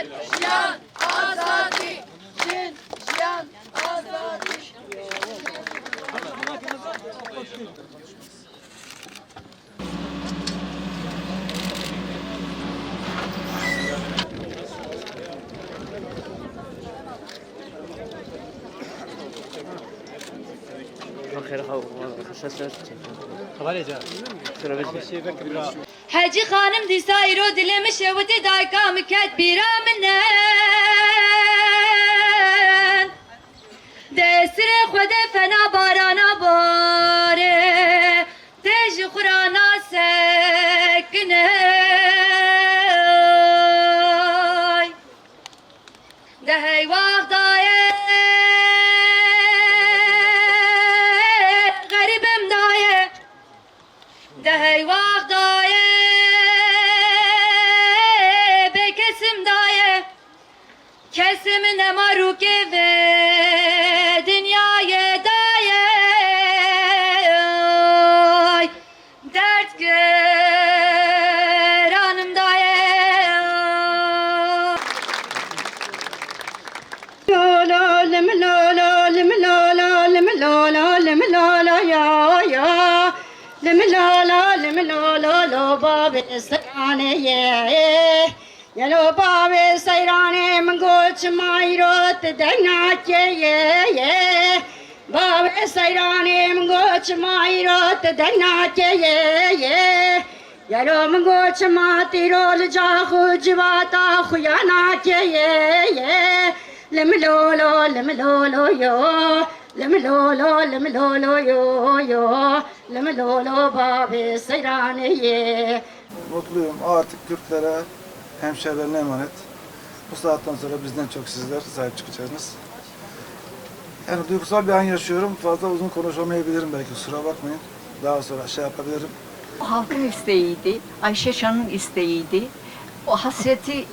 jiyan azadi. Jin, jiyan azadi. Hacı hanım disayro dilemiş evde dayka müket biraminen desire khode fena barana bare tej qurana sekne de hey vaqdaye garibim daye de hey vaqdaye kesimine maruke ve dünyaya daye dert gör hanım daye la lim la la lim la la lim la la lim la la ya ya lim la la lim la la la babe sakane ye Yalo babe sayrane mangoch mayrot dana ye ye babe sayrane mangoch mayrot dana ye Yalo mangoch matirol jahu jivata khuyana ye lim lo lo yo lim lo lo yo lim lo babe sayrane ye. Mutluyum. Artık Kürtlere, hemşehrilerine emanet. Bu saatten sonra bizden çok sizler sahip çıkacaksınız. Yani duygusal bir an yaşıyorum. Fazla uzun konuşamayabilirim belki. Kusura bakmayın. Daha sonra yapabilirim. Halkın isteğiydi, Ayşe Şan'ın isteğiydi. O hasreti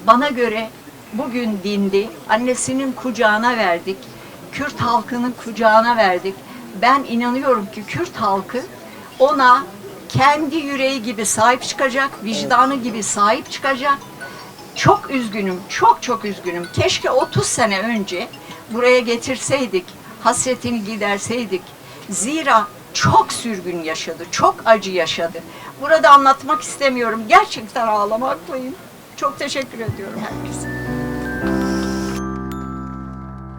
bana göre bugün dindi. Annesinin kucağına verdik. Kürt halkının kucağına verdik. Ben inanıyorum ki Kürt halkı ona kendi yüreği gibi sahip çıkacak, vicdanı gibi sahip çıkacak. Çok üzgünüm, çok üzgünüm. Keşke 30 sene önce buraya getirseydik, hasretini giderseydik. Zira çok sürgün yaşadı, çok acı yaşadı. Burada anlatmak istemiyorum. Gerçekten ağlamaktayım. Çok teşekkür ediyorum herkese.